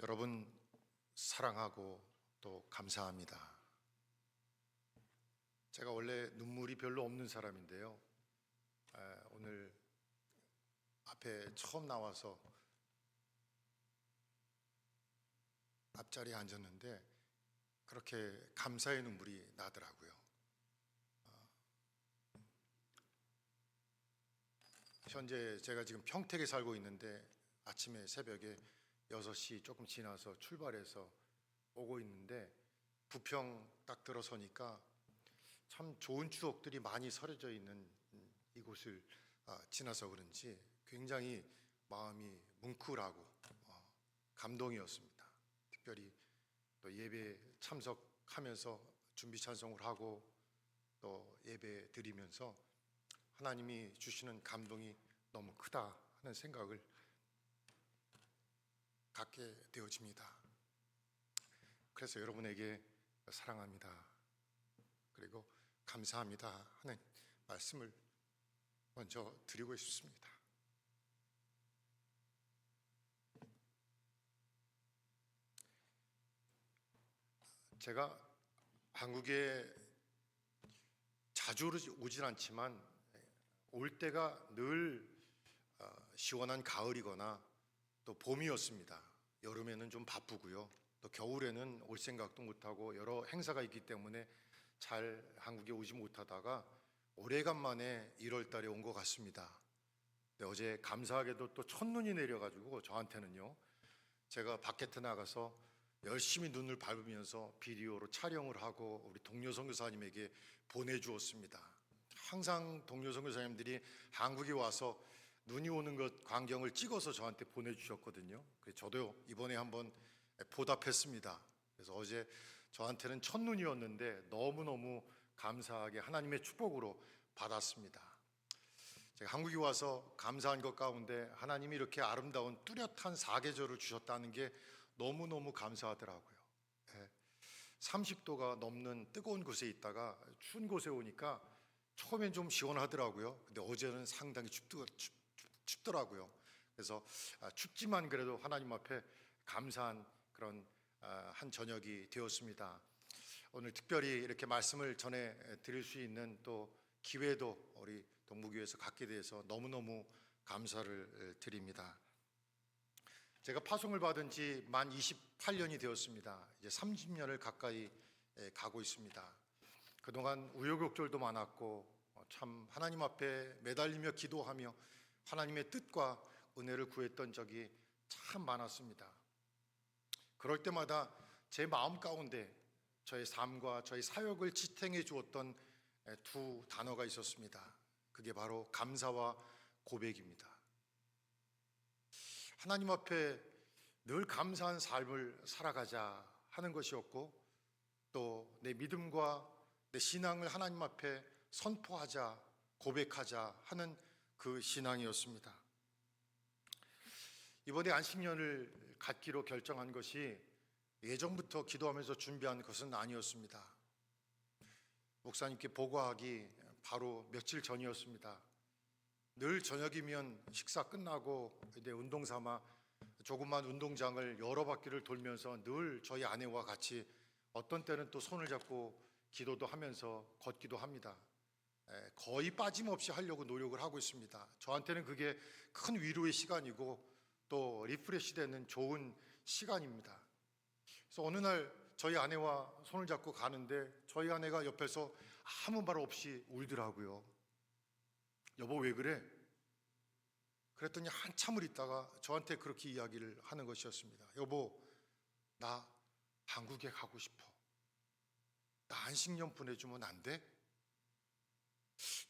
여러분 사랑하고 또 감사합니다. 제가 원래 눈물이 별로 없는 사람인데요. 오늘 앞에 처음 나와서 앞자리에 앉았는데 그렇게 감사의 눈물이 나더라고요. 현재 제가 지금 평택에 살고 있는데 아침에 새벽에 6시 조금 지나서 출발해서 오고 있는데 부평 딱 들어서니까 참 좋은 추억들이 많이 서려져 있는 이곳을 지나서 그런지 굉장히 마음이 뭉클하고 감동이었습니다. 특별히 또 예배 참석하면서 준비 찬송을 하고 또 예배 드리면서 하나님이 주시는 감동이 너무 크다 하는 생각을 갖게 되어집니다. 그래서 여러분에게 사랑합니다, 그리고 감사합니다 하는 말씀을 먼저 드리고 싶습니다. 제가 한국에 자주 오진 않지만 올 때가 늘 시원한 가을이거나 또 봄이었습니다. 여름에는 좀 바쁘고요. 또 겨울에는 올 생각도 못하고 여러 행사가 있기 때문에 잘 한국에 오지 못하다가 오래간만에 1월 달에 온 것 같습니다. 근데 어제 감사하게도 또 첫눈이 내려가지고 저한테는요, 제가 밖에 나가서 열심히 눈을 밟으면서 비디오로 촬영을 하고 우리 동료 선교사님에게 보내주었습니다. 항상 동료 선교사님들이 한국에 와서 눈이 오는 것 광경을 찍어서 저한테 보내주셨거든요. 그래서 저도 이번에 한번 보답했습니다. 그래서 어제 저한테는 첫눈이었는데 너무너무 감사하게 하나님의 축복으로 받았습니다. 제가 한국에 와서 감사한 것 가운데 하나님이 이렇게 아름다운 뚜렷한 사계절을 주셨다는 게 너무너무 감사하더라고요. 30도가 넘는 뜨거운 곳에 있다가 추운 곳에 오니까 처음엔 좀 시원하더라고요. 근데 어제는 상당히 춥더라고요. 그래서 춥지만 그래도 하나님 앞에 감사한 그런 한 저녁이 되었습니다. 오늘 특별히 이렇게 말씀을 전해 드릴 수 있는 또 기회도 우리 동무교회에서 갖게 돼서 너무너무 감사를 드립니다. 제가 파송을 받은 지 만 28년이 되었습니다. 이제 30년을 가까이 가고 있습니다. 그동안 우여곡절도 많았고 참 하나님 앞에 매달리며 기도하며 하나님의 뜻과 은혜를 구했던 적이 참 많았습니다. 그럴 때마다 제 마음 가운데 저의 삶과 저의 사역을 지탱해 주었던 두 단어가 있었습니다. 그게 바로 감사와 고백입니다. 하나님 앞에 늘 감사한 삶을 살아가자 하는 것이었고, 또 내 믿음과 내 신앙을 하나님 앞에 선포하자, 고백하자 하는 그 신앙이었습니다. 이번에 안식년을 갖기로 결정한 것이 예전부터 기도하면서 준비한 것은 아니었습니다. 목사님께 보고하기 바로 며칠 전이었습니다. 늘 저녁이면 식사 끝나고 이제 운동 삼아 조그만 운동장을 여러 바퀴를 돌면서 늘 저희 아내와 같이 어떤 때는 또 손을 잡고 기도도 하면서 걷기도 합니다. 거의 빠짐없이 하려고 노력을 하고 있습니다. 저한테는 그게 큰 위로의 시간이고 또 리프레시 되는 좋은 시간입니다. 그래서 어느 날 저희 아내와 손을 잡고 가는데 저희 아내가 옆에서 아무 말 없이 울더라고요. 여보, 왜 그래? 그랬더니 한참을 있다가 저한테 그렇게 이야기를 하는 것이었습니다. 여보, 나 한국에 가고 싶어. 나 안식년 보내주면 안 돼?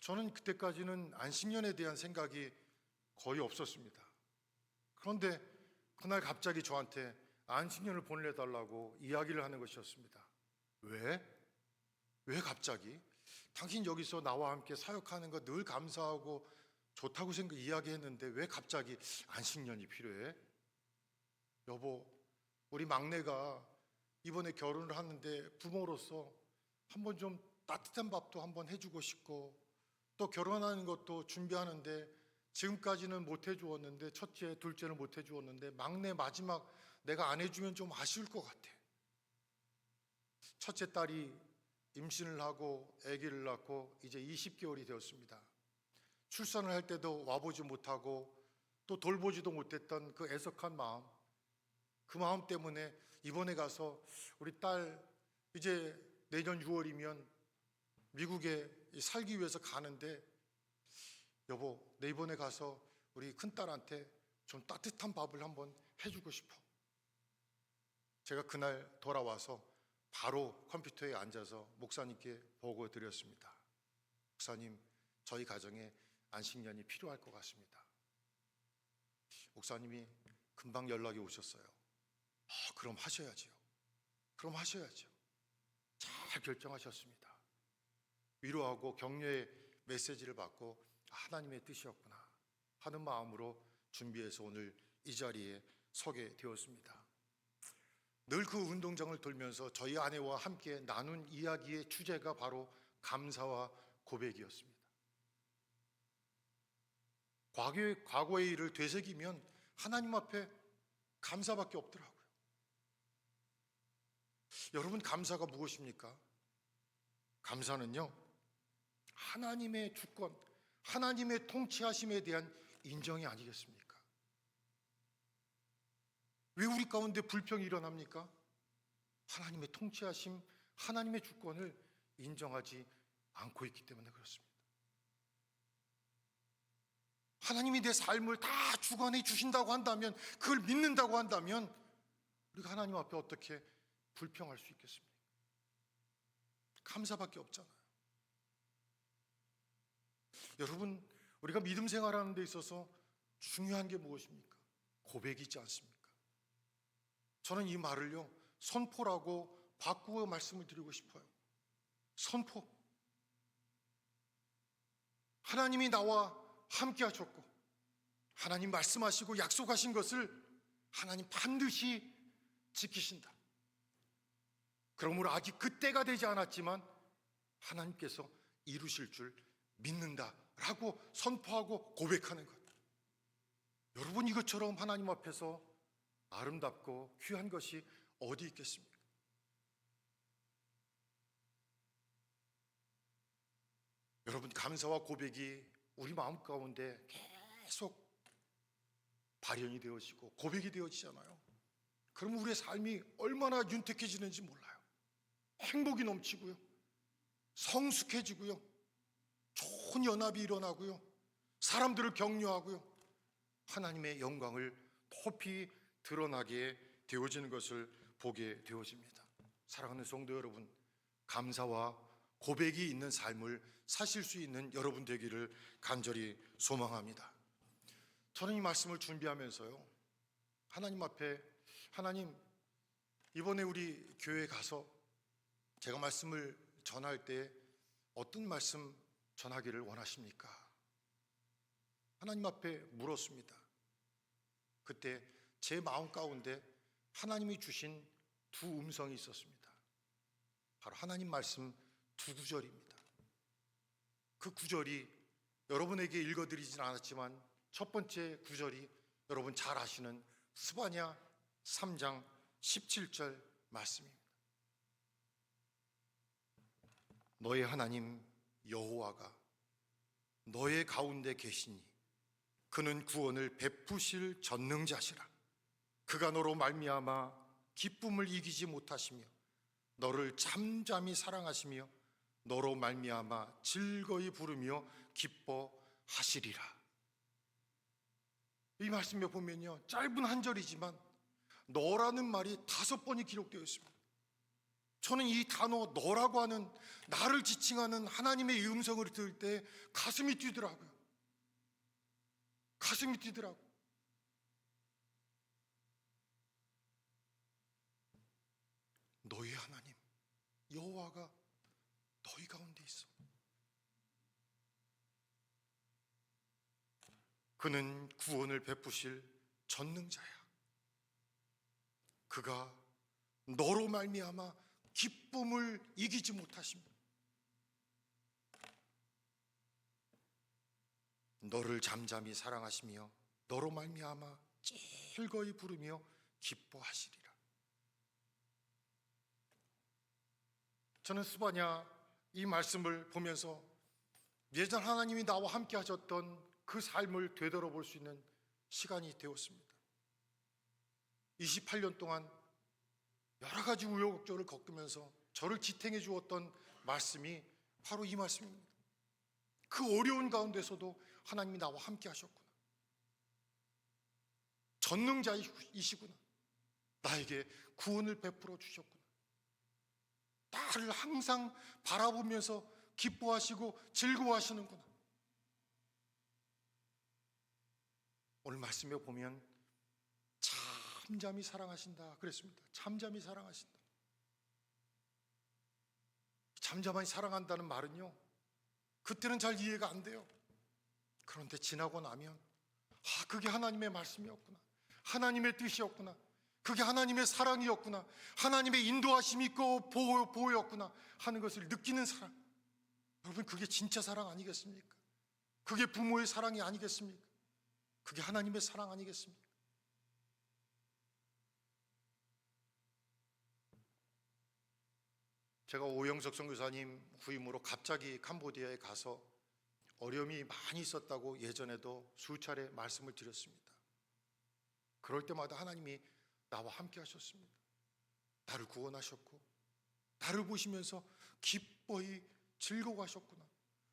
저는 그때까지는 안식년에 대한 생각이 거의 없었습니다. 그런데 그날 갑자기 저한테 안식년을 보내달라고 이야기를 하는 것이었습니다. 왜? 왜 갑자기? 당신 여기서 나와 함께 사역하는 거 늘 감사하고 좋다고 이야기했는데 왜 갑자기 안식년이 필요해? 여보, 우리 막내가 이번에 결혼을 하는데 부모로서 한번 좀 따뜻한 밥도 한번 해주고 싶고, 또 결혼하는 것도 준비하는데 지금까지는 못 해주었는데, 첫째, 둘째는 못 해주었는데 막내 마지막 내가 안 해주면 좀 아쉬울 것 같아. 첫째 딸이 임신을 하고 아기를 낳고 이제 20개월이 되었습니다. 출산을 할 때도 와보지 못하고 또 돌보지도 못했던 그 애석한 마음, 그 마음 때문에 이번에 가서 우리 딸 이제 내년 6월이면 미국에 살기 위해서 가는데, 여보, 내 이번에 가서 우리 큰딸한테 좀 따뜻한 밥을 한번 해주고 싶어. 제가 그날 돌아와서 바로 컴퓨터에 앉아서 목사님께 보고 드렸습니다. 목사님, 저희 가정에 안식년이 필요할 것 같습니다. 목사님이 금방 연락이 오셨어요. 그럼 하셔야지요. 그럼 하셔야죠. 잘 결정하셨습니다. 위로하고 격려의 메시지를 받고 하나님의 뜻이었구나 하는 마음으로 준비해서 오늘 이 자리에 서게 되었습니다. 늘 그 운동장을 돌면서 저희 아내와 함께 나눈 이야기의 주제가 바로 감사와 고백이었습니다. 과거의 일을 되새기면 하나님 앞에 감사밖에 없더라고요. 여러분, 감사가 무엇입니까? 감사는요, 하나님의 주권, 하나님의 통치하심에 대한 인정이 아니겠습니까? 왜 우리 가운데 불평이 일어납니까? 하나님의 통치하심, 하나님의 주권을 인정하지 않고 있기 때문에 그렇습니다. 하나님이 내 삶을 다 주관해 주신다고 한다면, 그걸 믿는다고 한다면 우리가 하나님 앞에 어떻게 불평할 수 있겠습니까? 감사밖에 없잖아요. 여러분, 우리가 믿음 생활하는 데 있어서 중요한 게 무엇입니까? 고백이지 않습니까? 저는 이 말을요, 선포라고 바꾸어 말씀을 드리고 싶어요. 선포. 하나님이 나와 함께 하셨고 하나님 말씀하시고 약속하신 것을 하나님 반드시 지키신다. 그러므로 아직 그때가 되지 않았지만 하나님께서 이루실 줄 믿는다라고 선포하고 고백하는 것. 여러분, 이것처럼 하나님 앞에서 아름답고 귀한 것이 어디 있겠습니까? 여러분, 감사와 고백이 우리 마음 가운데 계속 발현이 되어지고 고백이 되어지잖아요. 그럼 우리의 삶이 얼마나 윤택해지는지 몰라요. 행복이 넘치고요, 성숙해지고요, 좋은 연합이 일어나고요, 사람들을 격려하고요, 하나님의 영광을 높이 드러나게 되어지는 것을 보게 되어집니다. 사랑하는 성도 여러분, 감사와 고백이 있는 삶을 사실 수 있는 여러분 되기를 간절히 소망합니다. 저는 이 말씀을 준비하면서요, 하나님 앞에, 하나님, 이번에 우리 교회에 가서 제가 말씀을 전할 때 어떤 말씀 전하기를 원하십니까? 하나님 앞에 물었습니다. 그때 제 마음 가운데 하나님이 주신 두 음성이 있었습니다. 바로 하나님 말씀 두 구절입니다. 그 구절이 여러분에게 읽어드리진 않았지만 첫 번째 구절이 여러분 잘 아시는 스바냐 3장 17절 말씀입니다. 너의 하나님 여호와가 너의 가운데 계시니 그는 구원을 베푸실 전능자시라. 그가 너로 말미암아 기쁨을 이기지 못하시며 너를 잠잠히 사랑하시며 너로 말미암아 즐거이 부르며 기뻐하시리라. 이 말씀에 보면요, 짧은 한 절이지만 너라는 말이 5번이 기록되어 있습니다. 저는 이 단어 너라고 하는, 나를 지칭하는 하나님의 이 음성을 들을 때 가슴이 뛰더라고요. 가슴이 뛰더라고요. 너희 하나님 여호와가 너희 가운데 있어. 그는 구원을 베푸실 전능자야. 그가 너로 말미암아 기쁨을 이기지 못하십니다. 너를 잠잠히 사랑하시며 너로 말미암아 즐거이 부르며 기뻐하시리라. 저는 스바냐 이 말씀을 보면서 예전 하나님이 나와 함께 하셨던 그 삶을 되돌아볼 수 있는 시간이 되었습니다. 28년 동안 여러 가지 우여곡절을 겪으면서 저를 지탱해 주었던 말씀이 바로 이 말씀입니다. 그 어려운 가운데서도 하나님이 나와 함께 하셨구나. 전능자이시구나. 나에게 구원을 베풀어 주셨구나. 나를 항상 바라보면서 기뻐하시고 즐거워하시는구나. 오늘 말씀에 보면 참잠이 사랑하신다 그랬습니다. 참잠이 사랑하신다. 잠잠하니 사랑한다는 말은요, 그때는 잘 이해가 안 돼요. 그런데 지나고 나면 그게 하나님의 말씀이었구나. 하나님의 뜻이었구나. 그게 하나님의 사랑이었구나. 하나님의 인도하심이 있고 보호였구나 하는 것을 느끼는 사랑. 여러분, 그게 진짜 사랑 아니겠습니까? 그게 부모의 사랑이 아니겠습니까? 그게 하나님의 사랑 아니겠습니까? 제가 오영석 선교사님 후임으로 갑자기 캄보디아에 가서 어려움이 많이 있었다고 예전에도 수차례 말씀을 드렸습니다. 그럴 때마다 하나님이 나와 함께 하셨습니다. 나를 구원하셨고 나를 보시면서 기뻐히 즐거워하셨구나.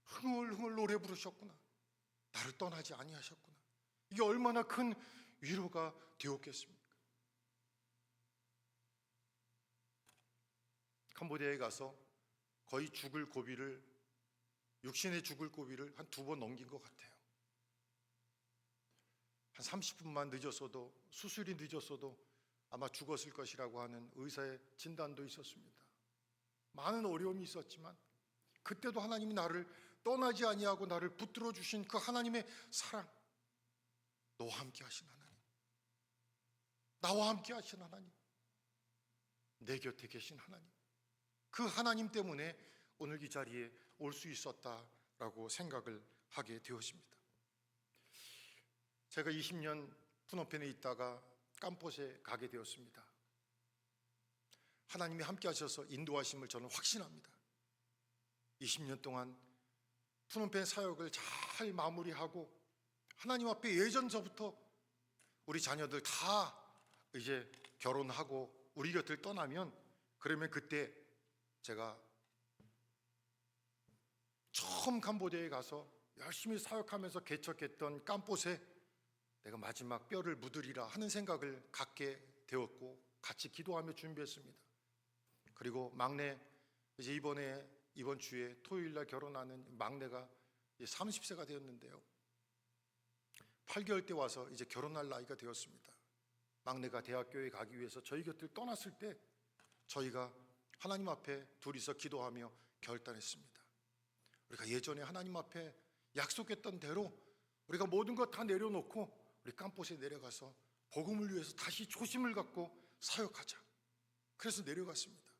흥얼흥얼 노래 부르셨구나. 나를 떠나지 아니하셨구나. 이게 얼마나 큰 위로가 되었겠습니까? 캄보디아에 가서 거의 죽을 고비를, 육신의 죽을 고비를 한 2번 넘긴 것 같아요. 한 30분만 늦었어도, 수술이 늦었어도 아마 죽었을 것이라고 하는 의사의 진단도 있었습니다. 많은 어려움이 있었지만 그때도 하나님이 나를 떠나지 아니하고 나를 붙들어 주신 그 하나님의 사랑, 너와 함께 하신 하나님, 나와 함께 하신 하나님, 내 곁에 계신 하나님, 그 하나님 때문에 오늘 이 자리에 올 수 있었다라고 생각을 하게 되었습니다. 제가 20년 푸놈펜에 있다가 캄포스에 가게 되었습니다. 하나님이 함께 하셔서 인도하심을 저는 확신합니다. 20년 동안 푸놈펜 사역을 잘 마무리하고 하나님 앞에 예전서부터 우리 자녀들 다 이제 결혼하고 우리 곁을 떠나면, 그러면 그때 제가 처음 캄보디아에 가서 열심히 사역하면서 개척했던 캄포스에 내가 마지막 뼈를 묻으리라 하는 생각을 갖게 되었고 같이 기도하며 준비했습니다. 그리고 막내, 이제 이번 주에 토요일 날 결혼하는 막내가 이제 30세가 되었는데요. 8개월 때 와서 이제 결혼할 나이가 되었습니다. 막내가 대학교에 가기 위해서 저희 곁을 떠났을 때 저희가 하나님 앞에 둘이서 기도하며 결단했습니다. 우리가 예전에 하나님 앞에 약속했던 대로 우리가 모든 것 다 내려놓고 우리 캄포스에 내려가서 복음을 위해서 다시 초심을 갖고 사역하자. 그래서 내려갔습니다.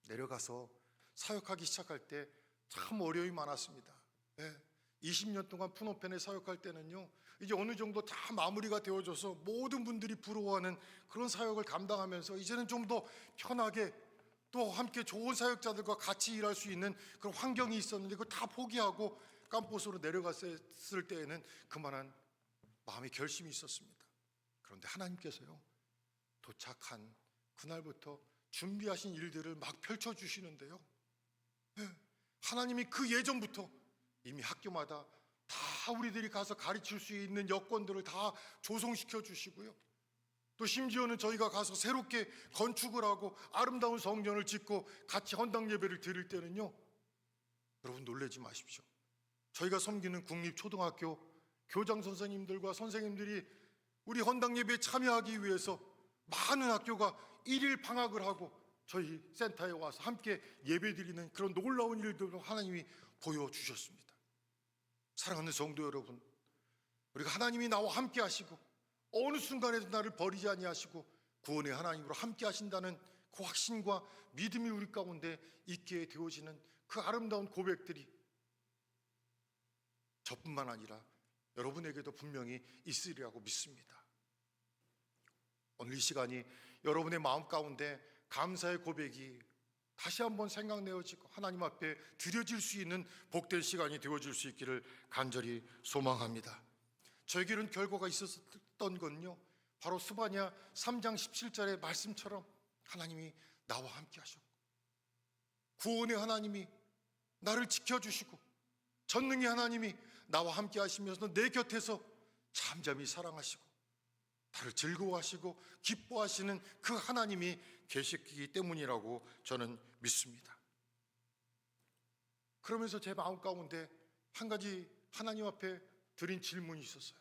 내려가서 사역하기 시작할 때 참 어려움이 많았습니다. 20년 동안 푸놈펜에 사역할 때는요, 이제 어느 정도 다 마무리가 되어져서 모든 분들이 부러워하는 그런 사역을 감당하면서 이제는 좀 더 편하게 또 함께 좋은 사역자들과 같이 일할 수 있는 그런 환경이 있었는데 그걸 다 포기하고 캄포스로 내려갔을 때에는 그만한 마음의 결심이 있었습니다. 그런데 하나님께서요, 도착한 그날부터 준비하신 일들을 막 펼쳐주시는데요, 하나님이 그 예전부터 이미 학교마다 다 우리들이 가서 가르칠 수 있는 여건들을 다 조성시켜 주시고요, 또 심지어는 저희가 가서 새롭게 건축을 하고 아름다운 성전을 짓고 같이 헌당 예배를 드릴 때는요, 여러분 놀라지 마십시오. 저희가 섬기는 국립초등학교 교장 선생님들과 선생님들이 우리 헌당 예배에 참여하기 위해서 많은 학교가 1일 방학을 하고 저희 센터에 와서 함께 예배드리는 그런 놀라운 일들을 하나님이 보여주셨습니다. 사랑하는 성도 여러분, 우리가 하나님이 나와 함께 하시고 어느 순간에도 나를 버리지 아니하시고 구원의 하나님으로 함께 하신다는 그 확신과 믿음이 우리 가운데 있게 되어지는 그 아름다운 고백들이 저뿐만 아니라 여러분에게도 분명히 있으리라고 믿습니다. 오늘 이 시간이 여러분의 마음 가운데 감사의 고백이 다시 한번 생각내어지고 하나님 앞에 드려질 수 있는 복된 시간이 되어질 수 있기를 간절히 소망합니다. 저에게는 결과가 있었던 건요, 바로 스바냐 3장 17절의 말씀처럼 하나님이 나와 함께 하셨고, 구원의 하나님이 나를 지켜주시고, 전능의 하나님이 나와 함께 하시면서 내 곁에서 잠잠히 사랑하시고 나를 즐거워하시고 기뻐하시는 그 하나님이 계시기 때문이라고 저는 믿습니다. 그러면서 제 마음 가운데 한 가지 하나님 앞에 드린 질문이 있었어요.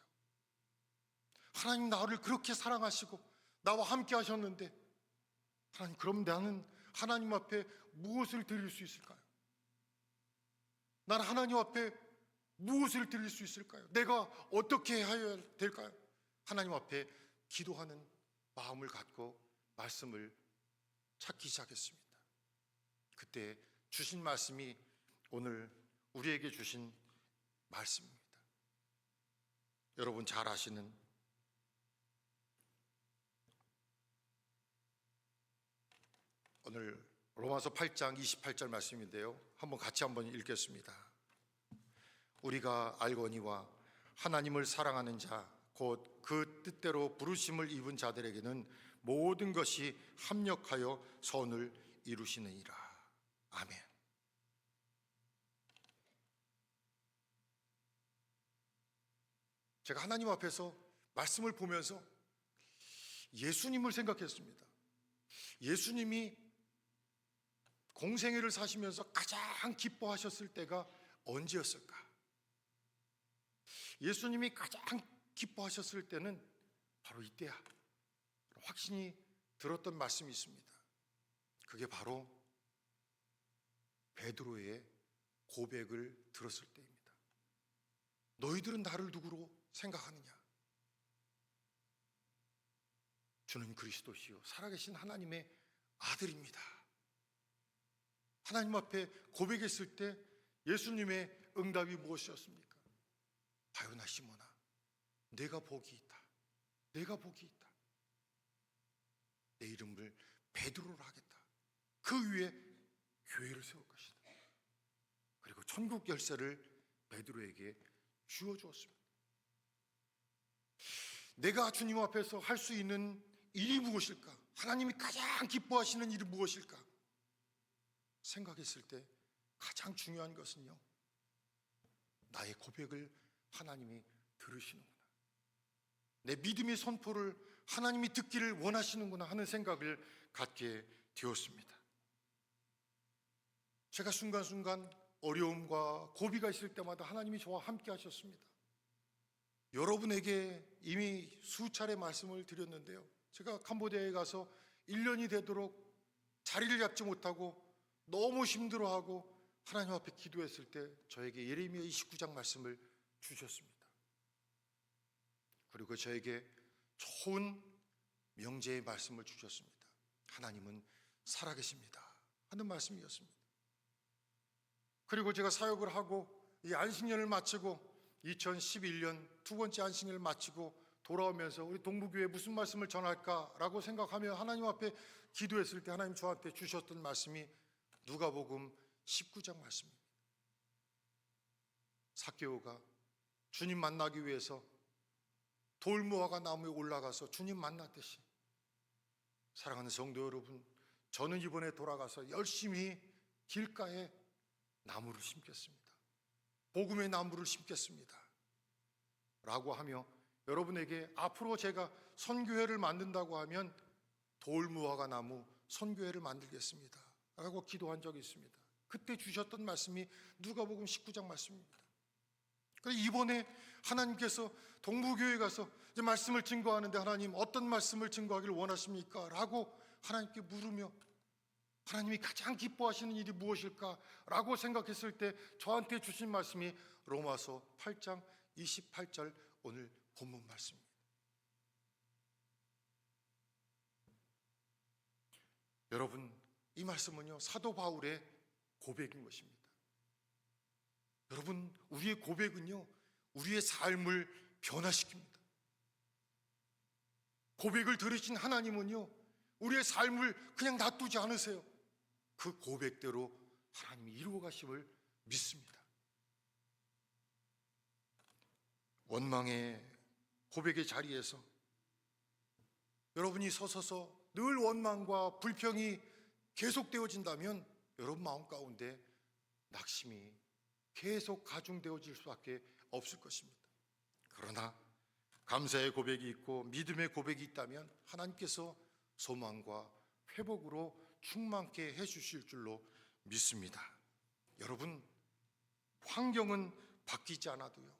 하나님, 나를 그렇게 사랑하시고 나와 함께 하셨는데 하나님, 그럼 나는 하나님 앞에 무엇을 드릴 수 있을까요? 나는 하나님 앞에 무엇을 드릴 수 있을까요? 내가 어떻게 해야 될까요? 하나님 앞에 기도하는 마음을 갖고 말씀을 찾기 시작했습니다. 그때 주신 말씀이 오늘 우리에게 주신 말씀입니다. 여러분 잘 아시는 오늘 로마서 8장 28절 말씀인데요, 한번 같이 한번 읽겠습니다. 우리가 알거니와 하나님을 사랑하는 자 곧 그 뜻대로 부르심을 입은 자들에게는 모든 것이 합력하여 선을 이루시느니라. 아멘. 제가 하나님 앞에서 말씀을 보면서 예수님을 생각했습니다. 예수님이 공생애를 사시면서 가장 기뻐하셨을 때가 언제였을까? 예수님이 가장 기뻐하셨을 때는 바로 이때야. 확신이 들었던 말씀이 있습니다. 그게 바로 베드로의 고백을 들었을 때입니다. 너희들은 나를 누구로 생각하느냐? 주는 그리스도시요 살아계신 하나님의 아들입니다. 하나님 앞에 고백했을 때 예수님의 응답이 무엇이었습니까? 바요나 시몬아, 내가 복이 있다. 내가 복이 있다. 내 이름을 베드로로 하겠다. 그 위에 교회를 세울 것이다. 그리고 천국 열쇠를 베드로에게 주어주었습니다. 내가 주님 앞에서 할 수 있는 일이 무엇일까? 하나님이 가장 기뻐하시는 일이 무엇일까? 생각했을 때 가장 중요한 것은요, 나의 고백을 하나님이 들으시는구나, 내 믿음의 선포를 하나님이 듣기를 원하시는구나 하는 생각을 갖게 되었습니다. 제가 순간순간 어려움과 고비가 있을 때마다 하나님이 저와 함께 하셨습니다. 여러분에게 이미 수차례 말씀을 드렸는데요, 제가 캄보디아에 가서 1년이 되도록 자리를 잡지 못하고 너무 힘들어하고 하나님 앞에 기도했을 때 저에게 예레미야 29장 말씀을 주셨습니다. 그리고 저에게 좋은 명제의 말씀을 주셨습니다. 하나님은 살아계십니다 하는 말씀이었습니다. 그리고 제가 사역을 하고 이 안식년을 마치고 2011년 두 번째 안식년을 마치고 돌아오면서 우리 동부교회에 무슨 말씀을 전할까라고 생각하며 하나님 앞에 기도했을 때 하나님 저한테 주셨던 말씀이 누가복음 19장 말씀입니다. 삭개오가 주님 만나기 위해서 돌무화과 나무에 올라가서 주님 만났듯이, 사랑하는 성도 여러분, 저는 이번에 돌아가서 열심히 길가에 나무를 심겠습니다. 복음의 나무를 심겠습니다 라고 하며 여러분에게 앞으로 제가 선교회를 만든다고 하면 돌무화과 나무 선교회를 만들겠습니다 라고 기도한 적이 있습니다. 그때 주셨던 말씀이 누가복음 19장 말씀입니다. 그래서 이번에 하나님께서 동부교회 가서 이제 말씀을 증거하는데 하나님 어떤 말씀을 증거하기를 원하십니까? 라고 하나님께 물으며 하나님이 가장 기뻐하시는 일이 무엇일까? 라고 생각했을 때 저한테 주신 말씀이 로마서 8장 28절 오늘 본문 말씀입니다. 여러분, 이 말씀은요 사도 바울의 고백인 것입니다. 여러분, 우리의 고백은요 우리의 삶을 변화시킵니다. 고백을 들으신 하나님은요, 우리의 삶을 그냥 놔두지 않으세요. 그 고백대로 하나님이 이루어 가심을 믿습니다. 원망의 고백의 자리에서 여러분이 서서서 늘 원망과 불평이 계속되어진다면 여러분 마음 가운데 낙심이 계속 가중되어질 수밖에 없을 것입니다. 그러나 감사의 고백이 있고 믿음의 고백이 있다면 하나님께서 소망과 회복으로 충만케 해주실 줄로 믿습니다. 여러분, 환경은 바뀌지 않아도요,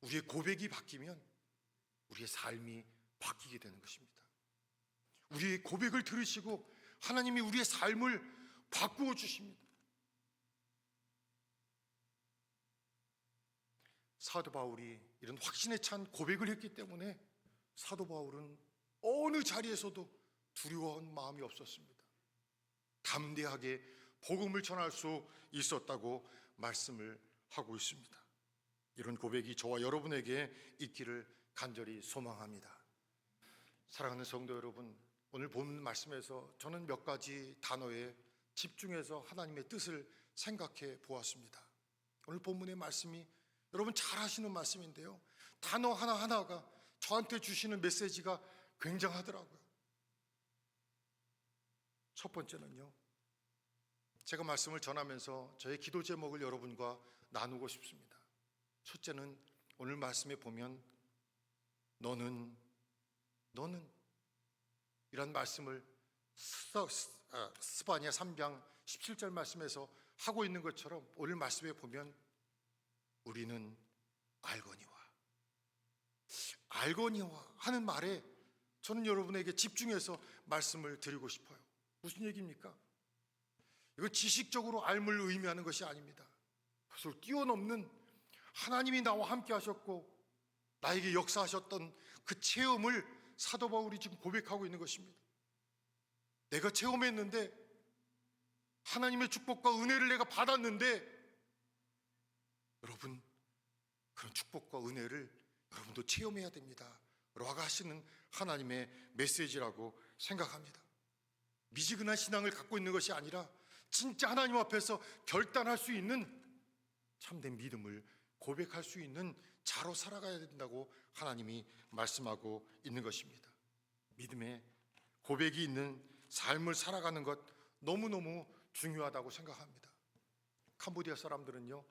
우리의 고백이 바뀌면 우리의 삶이 바뀌게 되는 것입니다. 우리의 고백을 들으시고 하나님이 우리의 삶을 바꾸어 주십니다. 사도 바울이 이런 확신에 찬 고백을 했기 때문에 사도 바울은 어느 자리에서도 두려워한 마음이 없었습니다. 담대하게 복음을 전할 수 있었다고 말씀을 하고 있습니다. 이런 고백이 저와 여러분에게 있기를 간절히 소망합니다. 사랑하는 성도 여러분, 오늘 본 말씀에서 저는 몇 가지 단어에 집중해서 하나님의 뜻을 생각해 보았습니다. 오늘 본문의 말씀이 여러분 잘 아시는 말씀인데요, 단어 하나하나가 저한테 주시는 메시지가 굉장하더라고요. 첫 번째는요, 제가 말씀을 전하면서 저의 기도 제목을 여러분과 나누고 싶습니다. 첫째는 오늘 말씀에 보면 너는 이란 말씀을 스바냐 3장 17절 말씀에서 하고 있는 것처럼 오늘 말씀에 보면 우리는 알거니와 하는 말에 저는 여러분에게 집중해서 말씀을 드리고 싶어요. 무슨 얘기입니까? 이거 지식적으로 알물 의미하는 것이 아닙니다. 그것을 뛰어넘는 하나님이 나와 함께 하셨고 나에게 역사하셨던 그 체험을 사도 바울이 지금 고백하고 있는 것입니다. 내가 체험했는데, 하나님의 축복과 은혜를 내가 받았는데, 여러분 그런 축복과 은혜를 여러분도 체험해야 됩니다 라고 하시는 하나님의 메시지라고 생각합니다. 미지근한 신앙을 갖고 있는 것이 아니라 진짜 하나님 앞에서 결단할 수 있는 참된 믿음을 고백할 수 있는 자로 살아가야 된다고 하나님이 말씀하고 있는 것입니다. 믿음의 고백이 있는 삶을 살아가는 것 너무너무 중요하다고 생각합니다. 캄보디아 사람들은요,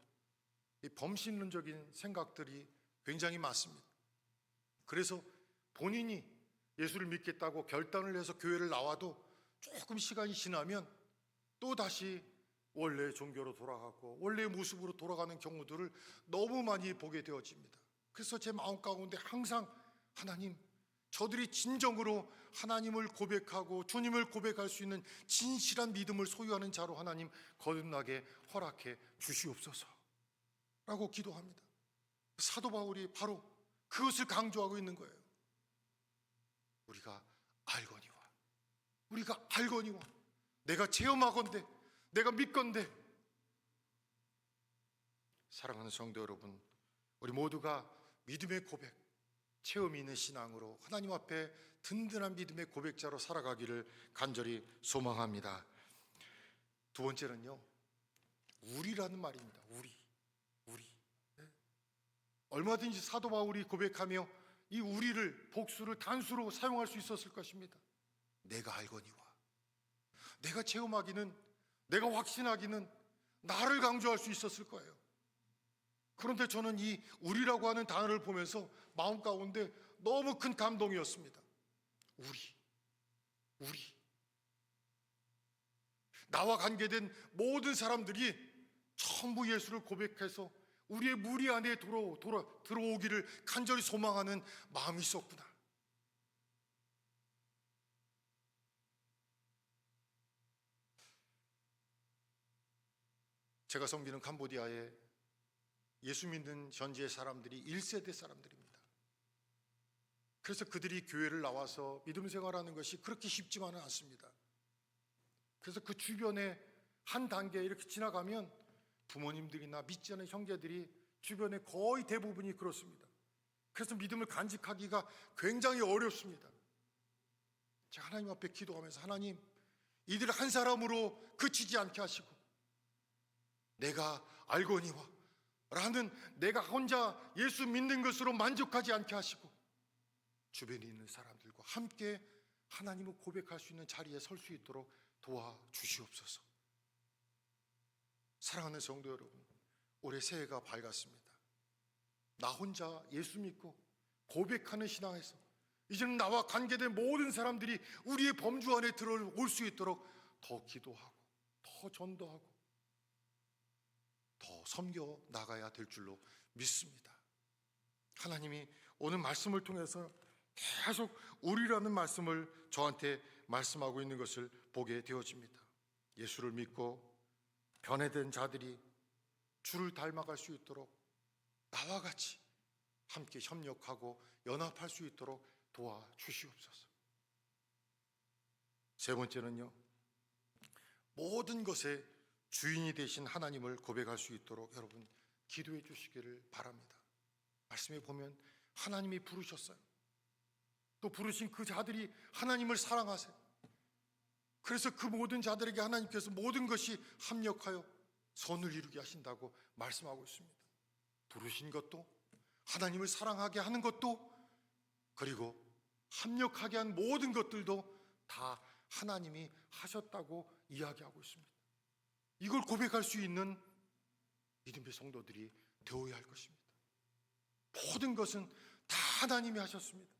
이 범신론적인 생각들이 굉장히 많습니다. 그래서 본인이 예수를 믿겠다고 결단을 해서 교회를 나와도 조금 시간이 지나면 또 다시 원래 종교로 돌아가고 원래의 모습으로 돌아가는 경우들을 너무 많이 보게 되어집니다. 그래서 제 마음 가운데 항상 하나님, 저들이 진정으로 하나님을 고백하고 주님을 고백할 수 있는 진실한 믿음을 소유하는 자로 하나님 거듭나게 허락해 주시옵소서 라고 기도합니다. 사도 바울이 바로 그것을 강조하고 있는 거예요. 우리가 알거니와 내가 체험하건대, 내가 믿건대. 사랑하는 성도 여러분, 우리 모두가 믿음의 고백, 체험이 있는 신앙으로 하나님 앞에 든든한 믿음의 고백자로 살아가기를 간절히 소망합니다. 두 번째는요, 우리라는 말입니다. 우리. 얼마든지 사도 바울이 고백하며 이 우리를, 복수를 단수로 사용할 수 있었을 것입니다. 내가 알거니와, 내가 체험하기는, 내가 확신하기는 나를 강조할 수 있었을 거예요. 그런데 저는 이 우리라고 하는 단어를 보면서 마음 가운데 너무 큰 감동이었습니다. 우리. 나와 관계된 모든 사람들이 전부 예수를 고백해서 우리의 무리 안에 들어오기를 간절히 소망하는 마음이 있었구나. 제가 섬기는 캄보디아에 예수 믿는 현지의 사람들이 1세대 사람들입니다. 그래서 그들이 교회를 나와서 믿음 생활하는 것이 그렇게 쉽지만은 않습니다. 그래서 그 주변에 한 단계 이렇게 지나가면 부모님들이나 믿지 않는 형제들이 주변에 거의 대부분이 그렇습니다. 그래서 믿음을 간직하기가 굉장히 어렵습니다. 제가 하나님 앞에 기도하면서 하나님, 이들 한 사람으로 그치지 않게 하시고 내가 알거니와 라는 내가 혼자 예수 믿는 것으로 만족하지 않게 하시고 주변에 있는 사람들과 함께 하나님을 고백할 수 있는 자리에 설 수 있도록 도와주시옵소서. 사랑하는 성도 여러분, 올해 새해가 밝았습니다. 나 혼자 예수 믿고 고백하는 신앙에서 이제는 나와 관계된 모든 사람들이 우리의 범주 안에 들어올 수 있도록 더 기도하고 더 전도하고 더 섬겨 나가야 될 줄로 믿습니다. 하나님이 오늘 말씀을 통해서 계속 우리라는 말씀을 저한테 말씀하고 있는 것을 보게 되어집니다. 예수를 믿고 변해된 자들이 주를 닮아갈 수 있도록 나와 같이 함께 협력하고 연합할 수 있도록 도와주시옵소서. 세 번째는요, 모든 것의 주인이 되신 하나님을 고백할 수 있도록 여러분 기도해 주시기를 바랍니다. 말씀에 보면 하나님이 부르셨어요. 또 부르신 그 자들이 하나님을 사랑하세요. 그래서 그 모든 자들에게 하나님께서 모든 것이 합력하여 선을 이루게 하신다고 말씀하고 있습니다. 부르신 것도, 하나님을 사랑하게 하는 것도, 그리고 합력하게 한 모든 것들도 다 하나님이 하셨다고 이야기하고 있습니다. 이걸 고백할 수 있는 믿음의 성도들이 되어야 할 것입니다. 모든 것은 다 하나님이 하셨습니다.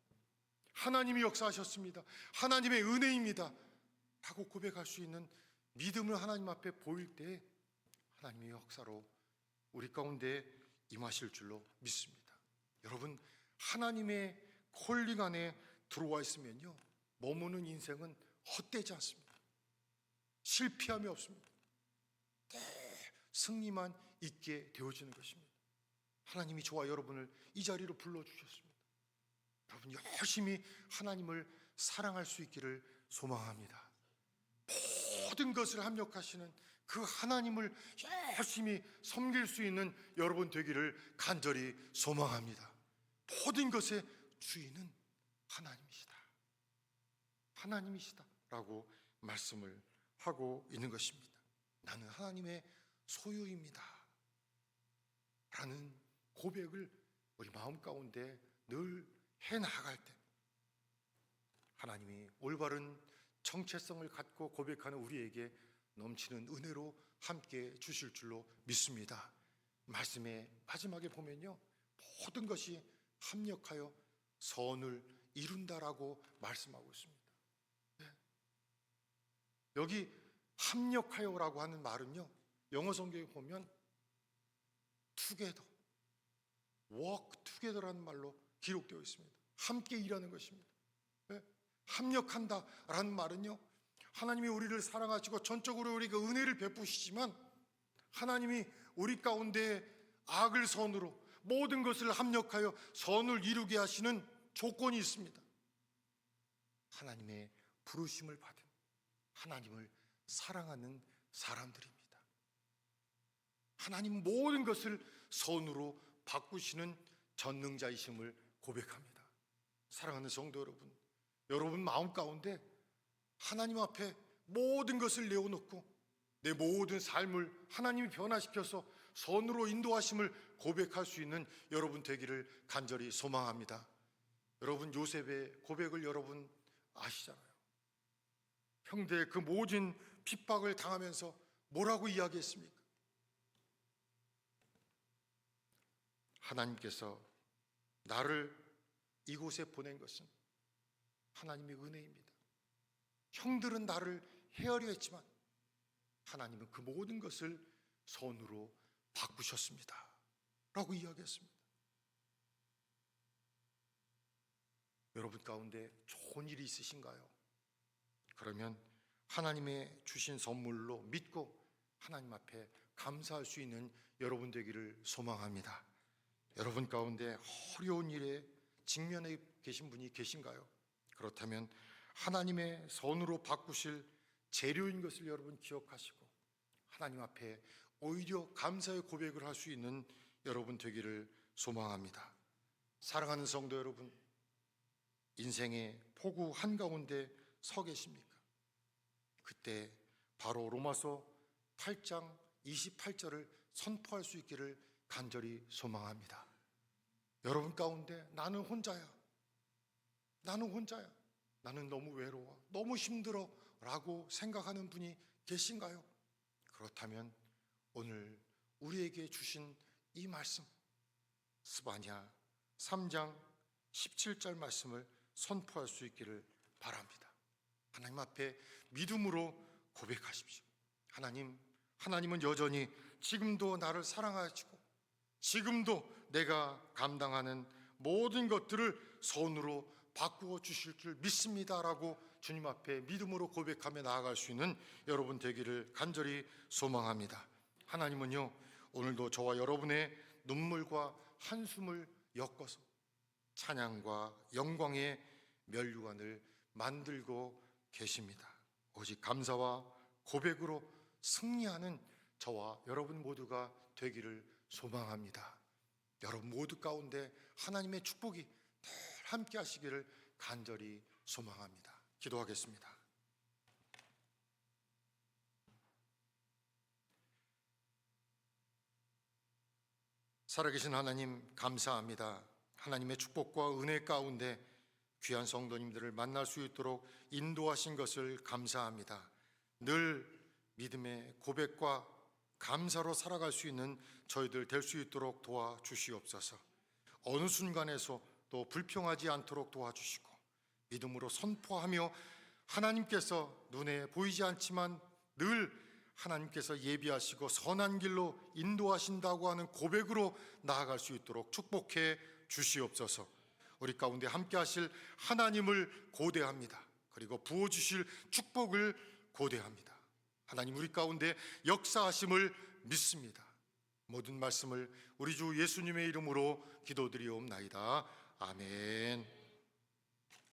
하나님이 역사하셨습니다. 하나님의 은혜입니다 라고 고백할 수 있는 믿음을 하나님 앞에 보일 때 하나님의 역사로 우리 가운데 임하실 줄로 믿습니다. 여러분, 하나님의 콜링 안에 들어와 있으면요, 머무는 인생은 헛되지 않습니다. 실패함이 없습니다. 승리만 있게 되어지는 것입니다. 하나님이 저와 여러분을 이 자리로 불러주셨습니다. 여러분 열심히 하나님을 사랑할 수 있기를 소망합니다. 모든 것을 합력하시는 그 하나님을 열심히 섬길 수 있는 여러분 되기를 간절히 소망합니다. 모든 것의 주인은 하나님이시다. 하나님이시다 라고 말씀을 하고 있는 것입니다. 나는 하나님의 소유입니다 라는 고백을 우리 마음 가운데 늘 해나갈 때 하나님이 올바른 정체성을 갖고 고백하는 우리에게 넘치는 은혜로 함께 주실 줄로 믿습니다. 말씀의 마지막에 보면요, 모든 것이 합력하여 선을 이룬다라고 말씀하고 있습니다. 네. 여기 합력하여라고 하는 말은요, 영어 성경에 보면 together, work together라는 말로 기록되어 있습니다. 함께 일하는 것입니다. 네? 합력한다라는 말은요, 하나님이 우리를 사랑하시고 전적으로 우리에게 은혜를 베푸시지만 하나님이 우리 가운데 악을 선으로 모든 것을 합력하여 선을 이루게 하시는 조건이 있습니다. 하나님의 부르심을 받은 하나님을 사랑하는 사람들입니다. 하나님 모든 것을 선으로 바꾸시는 전능자이심을 고백합니다. 사랑하는 성도 여러분, 여러분 마음 가운데 하나님 앞에 모든 것을 내어놓고 내 모든 삶을 하나님이 변화시켜서 선으로 인도하심을 고백할 수 있는 여러분 되기를 간절히 소망합니다. 여러분, 요셉의 고백을 여러분 아시잖아요. 형제의 그 모진 핍박을 당하면서 뭐라고 이야기했습니까? 하나님께서 나를 이곳에 보낸 것은 하나님의 은혜입니다. 형들은 나를 헤아려 했지만 하나님은 그 모든 것을 선으로 바꾸셨습니다 라고 이야기했습니다. 여러분 가운데 좋은 일이 있으신가요? 그러면 하나님의 주신 선물로 믿고 하나님 앞에 감사할 수 있는 여러분 되기를 소망합니다. 여러분 가운데 어려운 일에 직면해 계신 분이 계신가요? 그렇다면 하나님의 선으로 바꾸실 재료인 것을 여러분 기억하시고 하나님 앞에 오히려 감사의 고백을 할 수 있는 여러분 되기를 소망합니다. 사랑하는 성도 여러분, 인생의 폭우 한가운데 서 계십니까? 그때 바로 로마서 8장 28절을 선포할 수 있기를 간절히 소망합니다. 여러분 가운데 나는 혼자야, 나는 너무 외로워, 너무 힘들어 라고 생각하는 분이 계신가요? 그렇다면 오늘 우리에게 주신 이 말씀, 스바냐 3장 17절 말씀을 선포할 수 있기를 바랍니다. 하나님 앞에 믿음으로 고백하십시오. 하나님은 여전히 지금도 나를 사랑하시고 지금도 내가 감당하는 모든 것들을 선으로 바꾸어 주실 줄 믿습니다라고 주님 앞에 믿음으로 고백하며 나아갈 수 있는 여러분 되기를 간절히 소망합니다. 하나님은요, 오늘도 저와 여러분의 눈물과 한숨을 엮어서 찬양과 영광의 면류관을 만들고 계십니다. 오직 감사와 고백으로 승리하는 저와 여러분 모두가 되기를 소망합니다. 여러분 모두 가운데 하나님의 축복이 늘 함께 하시기를 간절히 소망합니다. 기도하겠습니다. 살아계신 하나님, 감사합니다. 하나님의 축복과 은혜 가운데 귀한 성도님들을 만날 수 있도록 인도하신 것을 감사합니다. 늘 믿음의 고백과 감사로 살아갈 수 있는 저희들 될 수 있도록 도와주시옵소서. 어느 순간에서 또 불평하지 않도록 도와주시고 믿음으로 선포하며 하나님께서 눈에 보이지 않지만 늘 하나님께서 예비하시고 선한 길로 인도하신다고 하는 고백으로 나아갈 수 있도록 축복해 주시옵소서. 우리 가운데 함께 하실 하나님을 고대합니다. 그리고 부어주실 축복을 고대합니다. 하나님, 우리 가운데 역사하심을 믿습니다. 모든 말씀을 우리 주 예수님의 이름으로 기도드리옵나이다. 아멘.